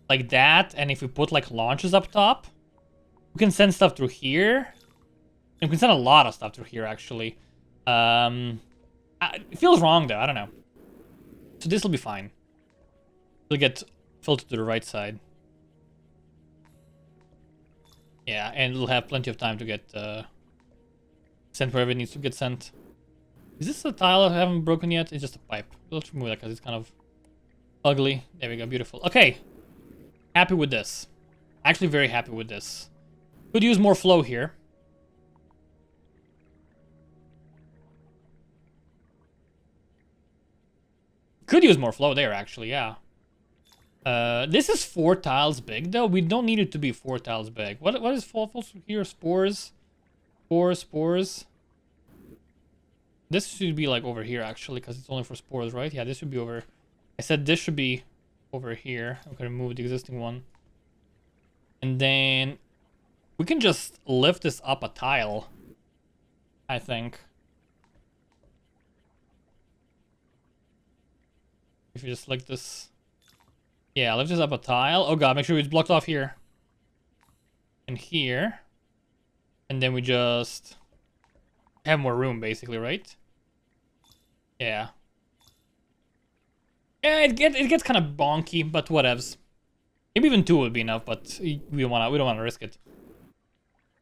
like that, and if we put like launches up top, we can send stuff through here. And we can send a lot of stuff through here actually. It feels wrong though. I don't know. So this will be fine. It'll get filtered to the right side. Yeah, and it'll have plenty of time to get sent wherever it needs to get sent. Is this a tile I haven't broken yet? It's just a pipe. Let's remove that because it's kind of ugly. There we go, beautiful. Okay, happy with this. Actually very happy with this. Could use more flow here. Could use more flow there, actually, yeah. This is 4 tiles big, though. We don't need it to be 4 tiles big. What is full here? Spores? Spores. This should be, like, over here, actually, because it's only for spores, right? Yeah, this should be over... I said this should be over here. I'm going to remove the existing one. And then... We can just lift this up a tile, I think. If you just like this. Yeah, lift this up a tile. Oh god, make sure it's blocked off here. And here. And then we just have more room, basically, right? Yeah. Yeah, it gets kind of bonky, but whatevs. Maybe even 2 would be enough, but we don't want to risk it.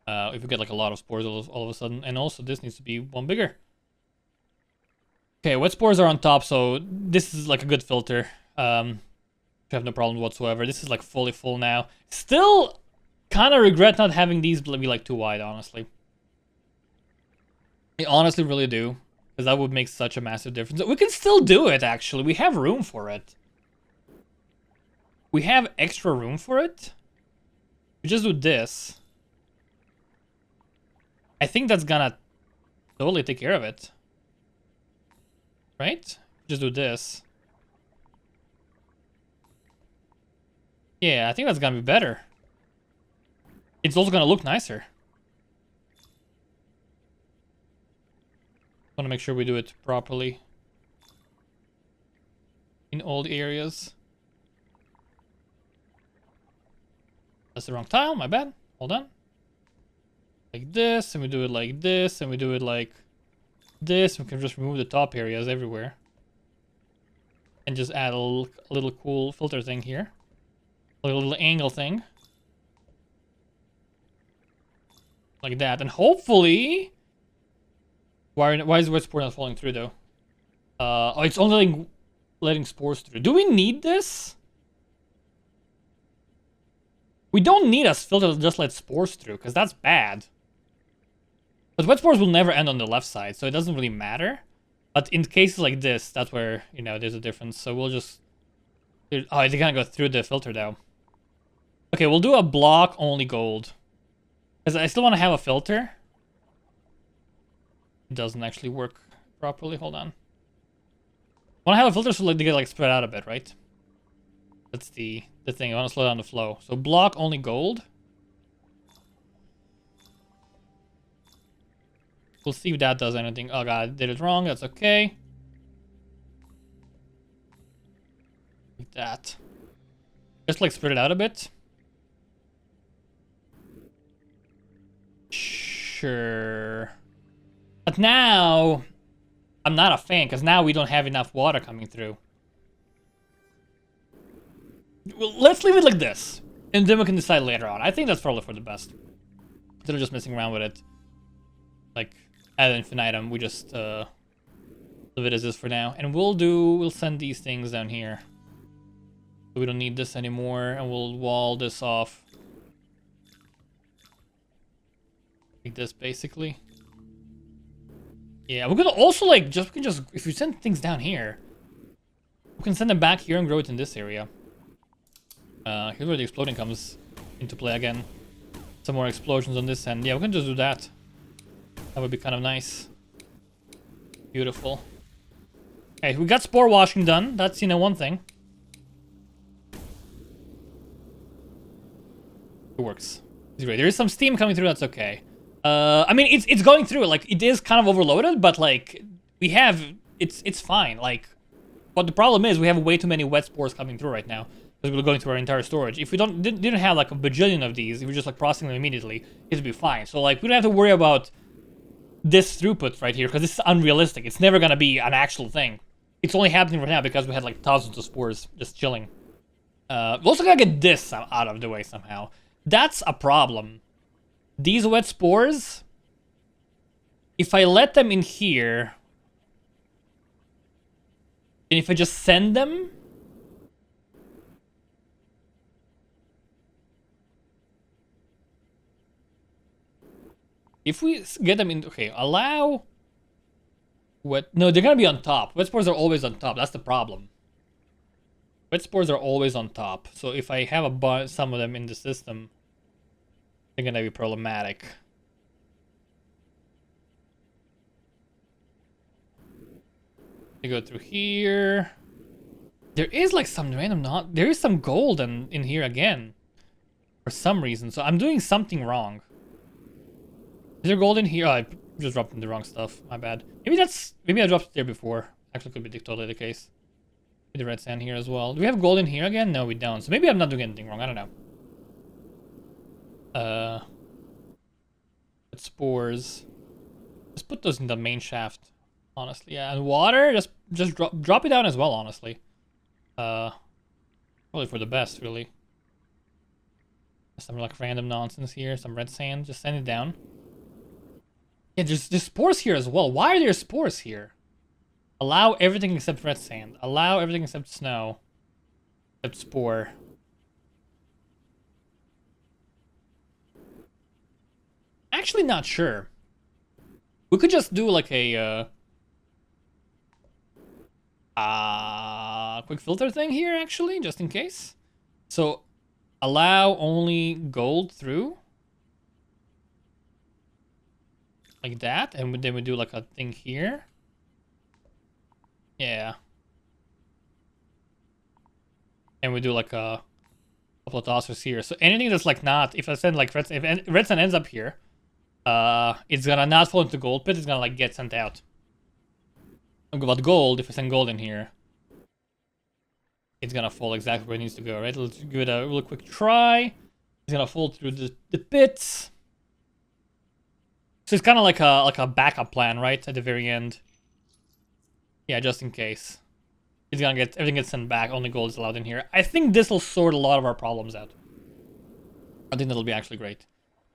If we get like a lot of spores all of a sudden, and also this needs to be one bigger. Okay, wet spores are on top, so this is like a good filter. I have no problems whatsoever. This is like fully full now. Still, kind of regret not having these be like too wide, honestly. I honestly really do, because that would make such a massive difference. We can still do it, actually. We have room for it. We have extra room for it. We just do this. I think that's gonna totally take care of it. Right? Just do this. Yeah, I think that's gonna be better. It's also gonna look nicer. Want to make sure we do it properly in all the areas. That's the wrong tile, my bad. Hold on. Like this, and we do it like this, and we do it like this. We can just remove the top areas everywhere. And just add a little cool filter thing here. A little angle thing. Like that. And hopefully... Why is wet spore not falling through, though? Oh, it's only letting spores through. Do we need this? We don't need a filter to just let spores through, because that's bad. But wet spores will never end on the left side, so it doesn't really matter. But in cases like this, that's where, you know, there's a difference. So we'll just... Oh, they can't go through the filter, though. Okay, we'll do a block only gold. Because I still want to have a filter. It doesn't actually work properly. Hold on. I want to have a filter so they get like spread out a bit, right? That's the thing. I want to slow down the flow. So block only gold. We'll see if that does anything. Oh god, I did it wrong. That's okay. Like that. Just like spread it out a bit. Sure. But now, I'm not a fan, because now we don't have enough water coming through. Well, let's leave it like this, and then we can decide later on. I think that's probably for the best. Instead of just messing around with it. Like, ad infinitum, we just leave it as is for now. And we'll send these things down here. So we don't need this anymore, and we'll wall this off. Like this, basically. Yeah, we're gonna also like we can just if you send things down here, we can send them back here and grow it in this area. Here's where the exploding comes into play again. Some more explosions on this end. Yeah, we can just do that. That would be kind of nice. Beautiful. Okay, we got spore washing done. That's, you know, one thing. It works. It's great. There is some steam coming through. That's okay. I mean, it's going through. Like, it is kind of overloaded, but like we have it's fine. Like, but the problem is we have way too many wet spores coming through right now because we're going through our entire storage. If we didn't have like a bajillion of these, if we're just like processing them immediately, it'd be fine. So like we don't have to worry about this throughput right here because this is unrealistic. It's never gonna be an actual thing. It's only happening right now because we had like thousands of spores just chilling. We also gotta get this out of the way somehow. That's a problem. These wet spores, if I let them in here, and if I just send them, if we get them in, okay, allow wet, no, they're gonna be on top. Wet spores are always on top, that's the problem. Wet spores are always on top, so if I have some of them in the system, they're gonna be problematic. They go through here. There is like some random there is some gold in here again. for some reason. So I'm doing something wrong. Is there gold in here? Oh, I just dropped in the wrong stuff. My bad. Maybe I dropped it there before. Actually, could be totally the case. The red sand here as well. Do we have gold in here again? No, we don't. So maybe I'm not doing anything wrong. I don't know. Spores. Just put those in the main shaft. Honestly, yeah. And water, just drop it down as well. Honestly, probably for the best, really. Some like random nonsense here. Some red sand. Just send it down. Yeah, there's spores here as well. Why are there spores here? Allow everything except red sand. Allow everything except snow. Except spore. Actually, not sure. We could just do like a quick filter thing here, actually, just in case. So, allow only gold through. Like that, and then we do like a thing here. Yeah. And we do like a couple of tossers here. So anything that's like not, if I send like red sand ends up here, it's gonna not fall into gold pit, it's gonna like get sent out. But gold, if I send gold in here, it's gonna fall exactly where it needs to go, right? Let's give it a real quick try. It's gonna fall through the pits. So it's kind of like a backup plan, right? At the very end. Yeah, just in case. It's gonna get, everything gets sent back, only gold is allowed in here. I think this will sort a lot of our problems out. I think that'll be actually great.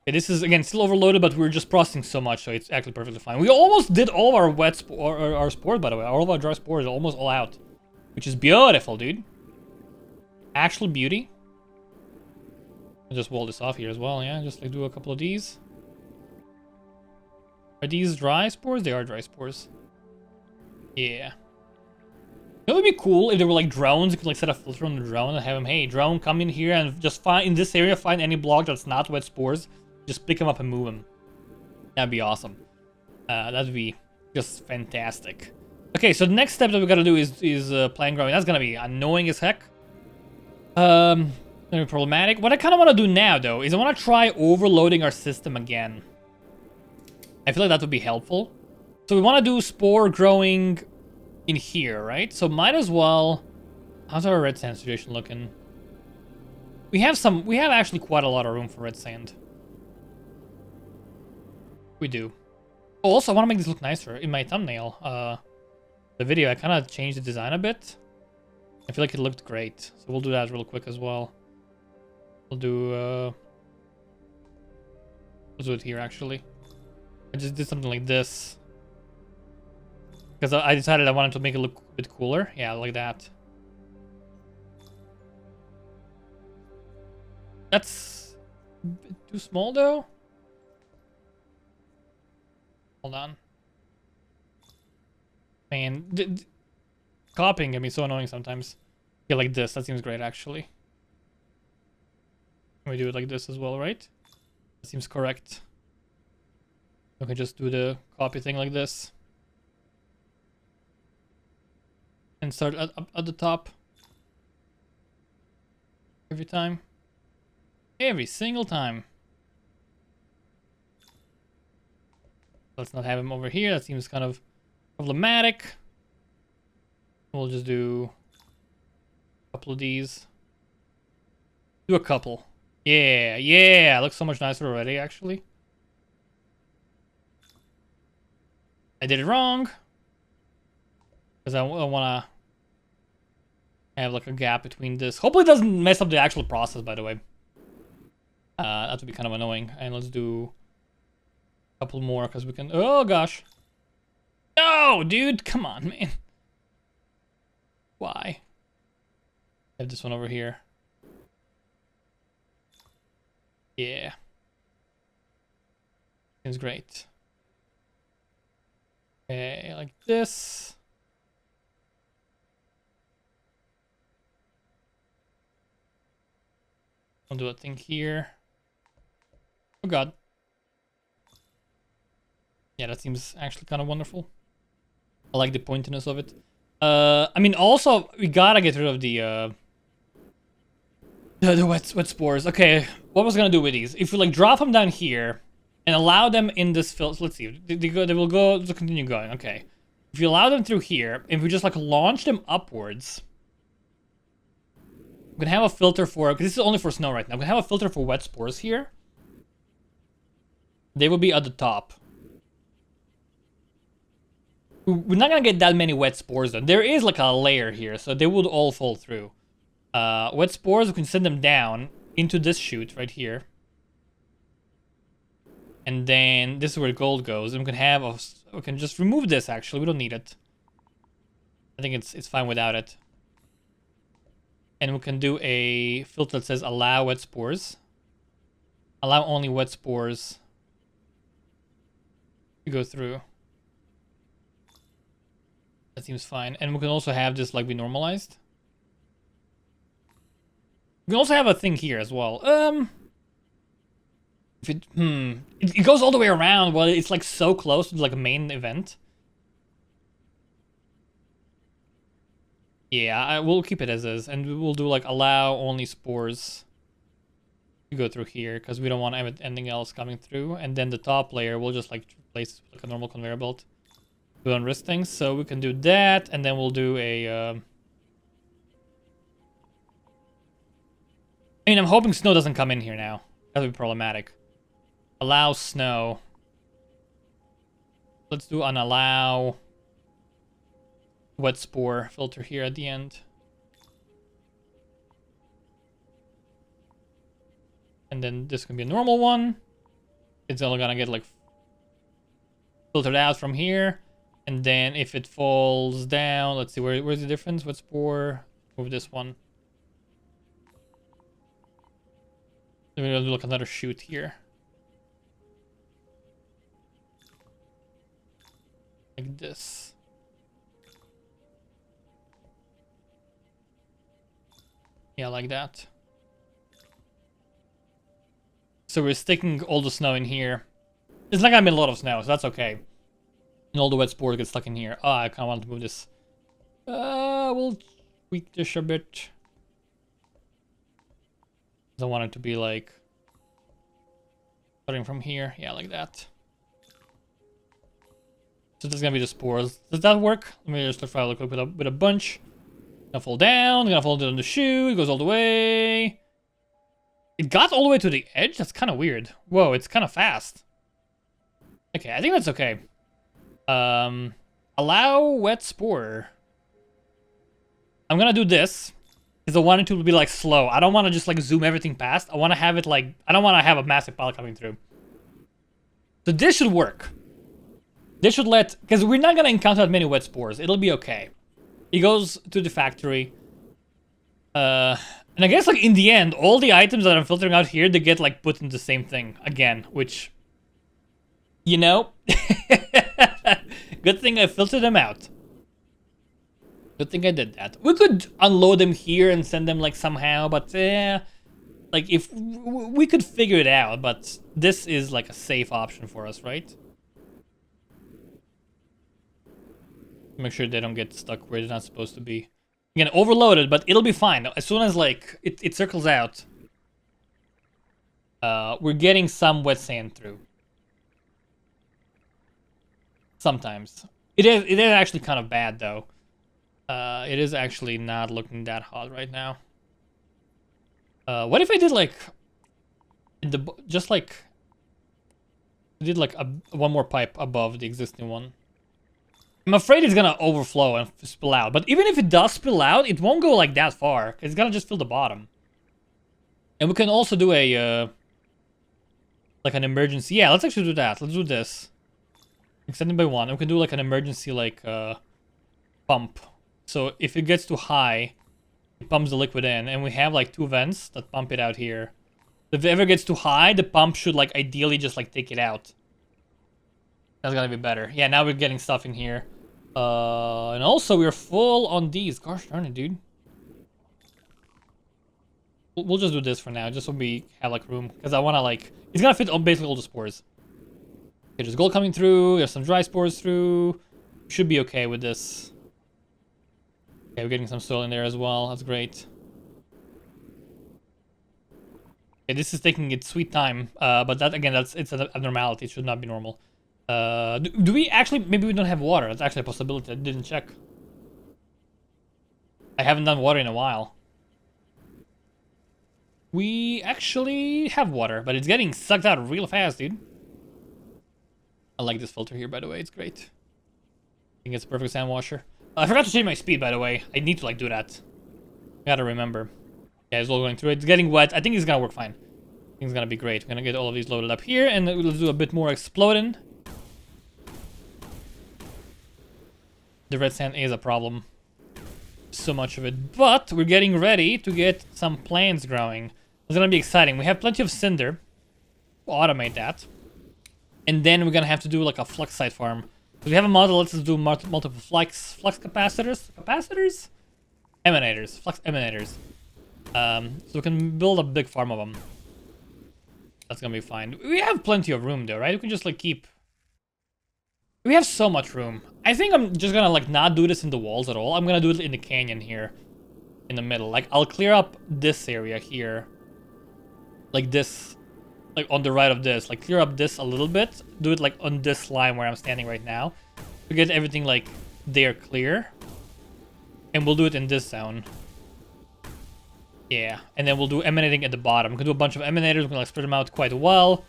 Okay, this is, again, still overloaded, but we're just processing so much, so it's actually perfectly fine. We almost did all of our wet our spores, by the way. All of our dry spores are almost all out. Which is beautiful, dude. Actual beauty. I'll just wall this off here as well, yeah? Just like do a couple of these. Are these dry spores? They are dry spores. Yeah. It would be cool if there were like drones. You could like set a filter on the drone and have them, hey, drone, come in here and just find, in this area, find any block that's not wet spores. Just pick them up and move them. That'd be awesome. That'd be just fantastic. Okay, so the next step that we gotta do is plant growing. That's gonna be annoying as heck. Gonna be problematic. What I kind of want to do now, though, is I want to try overloading our system again. I feel like that would be helpful. So we want to do spore growing in here, right? So might as well... How's our red sand situation looking? We have actually quite a lot of room for red sand. We do. Oh, also, I want to make this look nicer. In my thumbnail, the video, I kind of changed the design a bit. I feel like it looked great. So we'll do that real quick as well. We'll do it here, actually. I just did something like this. Because I decided I wanted to make it look a bit cooler. Yeah, like that. That's a bit too small, though. Hold on. Man, copying can be so annoying sometimes. Yeah, like this. That seems great, actually. Can we do it like this as well, right? That seems correct. We can just do the copy thing like this. And start at the top. Every time. Every single time. Let's not have him over here. That seems kind of problematic. We'll just do a couple of these. Do a couple. Yeah, yeah. Looks so much nicer already, actually. I did it wrong. Because I want to have like a gap between this. Hopefully it doesn't mess up the actual process, by the way. That would be kind of annoying. And let's do a couple more because we can... Oh, gosh. No, dude. Come on, man. Why? I have this one over here. Yeah. Seems great. Okay, like this. I'll do a thing here. Oh god. Yeah, that seems actually kind of wonderful. I like the pointiness of it. I mean, also, we gotta get rid of the The wet spores. Okay, what was I gonna do with these? If we like drop them down here and allow them in this filter, let's see. They will go to continue going. Okay, if you allow them through here, if we just like launch them upwards, we can have a filter for, because this is only for snow right now. We can have a filter for wet spores here. They will be at the top. We're not gonna get that many wet spores though. There is like a layer here, so they would all fall through. Wet spores, we can send them down into this chute right here. And then this is where gold goes. And we can have we can just remove this actually. We don't need it. I think it's fine without it. And we can do a filter that says allow wet spores. Allow only wet spores to go through. That seems fine. And we can also have this like be normalized. We can also have a thing here as well. If it goes all the way around. Well, it's like so close to like a main event. Yeah, we'll keep it as is, and we'll do like allow only spores to go through here because we don't want anything else coming through. And then the top layer we'll just like place like a normal conveyor belt. We don't risk things, so we can do that, and then we'll do a. I mean, I'm hoping snow doesn't come in here now. That would be problematic. Allow snow. Let's do an allow wet spore filter here at the end. And then this can be a normal one. It's only gonna get like filtered out from here. And then if it falls down, let's see, where's the difference? Wet spore? Move this one. Then we're gonna do like another chute here. Like this. Yeah, like that. So we're sticking all the snow in here. It's not gonna be a lot of snow, so that's okay. And all the wet spores get stuck in here. Oh, I kinda want to move this. We'll tweak this a bit. I want it to be like starting from here. Yeah, like that. So this is gonna be the spores. Does that work? Let me just try to look with a bunch. Gonna fall down. Gonna fall down the chute. It goes all the way. It got all the way to the edge. That's kind of weird. Whoa, it's kind of fast. Okay, I think that's okay. Allow wet spore. I'm gonna do this. Because I want it to be like slow. I don't want to just like zoom everything past. I want to have it like, I don't want to have a massive pile coming through. So this should work. This should let, because we're not gonna encounter that many wet spores. It'll be okay. He goes to the factory. And I guess like in the end, all the items that I'm filtering out here, they get like put in the same thing again, which, you know, good thing I filtered them out. Good thing I did that. We could unload them here and send them like somehow, but like if we could figure it out, but this is like a safe option for us, right? Make sure they don't get stuck where they're not supposed to be. Again, overloaded, but it'll be fine. As soon as like it circles out, we're getting some wet sand through. Sometimes. It is actually kind of bad though. It is actually not looking that hot right now. What if I did like just like did like one more pipe above the existing one? I'm afraid it's gonna overflow and spill out. But even if it does spill out, it won't go like that far. It's gonna just fill the bottom. And we can also do a like an emergency. Yeah, let's actually do that. Let's do this. Extend it by one. And we can do like an emergency like pump. So if it gets too high, it pumps the liquid in, and we have like 2 vents that pump it out here. If it ever gets too high, the pump should like ideally just like take it out. That's gonna be better. Yeah, now we're getting stuff in here. And also we're full on these. Gosh darn it, dude. We'll just do this for now, just so we have like room, because I want to like, it's gonna fit on basically all the spores. Okay, there's gold coming through. There's some dry spores through. Should be okay with this. Okay, we're getting some soil in there as well. That's great. Okay, this is taking its sweet time, but that again, it's an abnormality. It should not be normal. Do we actually? Maybe we don't have water. That's actually a possibility. I didn't check. I haven't done water in a while. We actually have water, but it's getting sucked out real fast, dude. I like this filter here, by the way. It's great. I think it's a perfect sand washer. I forgot to change my speed, by the way. I need to like do that. Gotta remember. Yeah, it's all going through. It's getting wet. I think it's gonna work fine. I think it's gonna be great. We're gonna get all of these loaded up here, and we'll do a bit more exploding. The red sand is a problem. So much of it. But we're getting ready to get some plants growing. It's gonna be exciting. We have plenty of cinder. We'll automate that. And then we're gonna have to do like a flux site farm. So we have a model that lets us do multiple flux capacitors? Capacitors? Emanators. Flux emanators. So we can build a big farm of them. That's gonna be fine. We have plenty of room though, right? We can just like keep... We have so much room. I think I'm just gonna like not do this in the walls at all. I'm gonna do it in the canyon here. In the middle. Like I'll clear up this area here. Like this. Like on the right of this. Like clear up this a little bit. Do it like on this line where I'm standing right now. To get everything like there clear. And we'll do it in this zone. Yeah. And then we'll do emanating at the bottom. We're gonna do a bunch of emanators. We're gonna like spread them out quite well.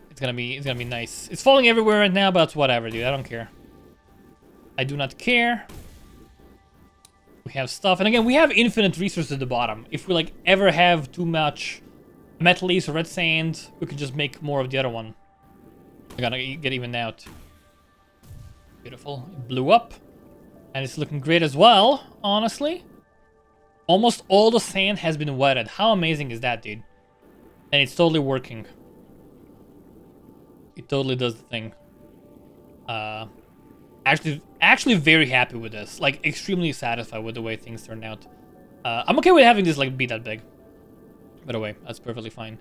It's gonna be nice. It's falling everywhere right now, but it's whatever, dude. I don't care. I do not care. We have stuff, and again, we have infinite resources at the bottom. If we like ever have too much metal leaves or red sand, we could just make more of the other one. We're gonna get evened out. Beautiful. It blew up, and it's looking great as well. Honestly, almost all the sand has been wetted. How amazing is that, dude? And it's totally working. It totally does the thing. Actually very happy with this. Like, extremely satisfied with the way things turned out. I'm okay with having this, like, be that big. By the way, that's perfectly fine.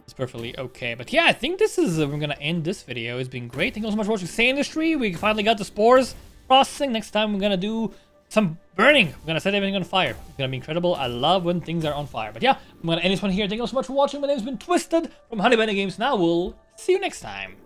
It's perfectly okay. But yeah, I think this is... we're gonna end this video. It's been great. Thank you so much for watching Sandustry. We finally got the spores processing. Next time, we're gonna do some burning. We're gonna set everything on fire. It's gonna be incredible. I love when things are on fire. But yeah, I'm gonna end this one here. Thank you so much for watching. My name's been Twisted from HoneyBunnyGames. Now we'll see you next time.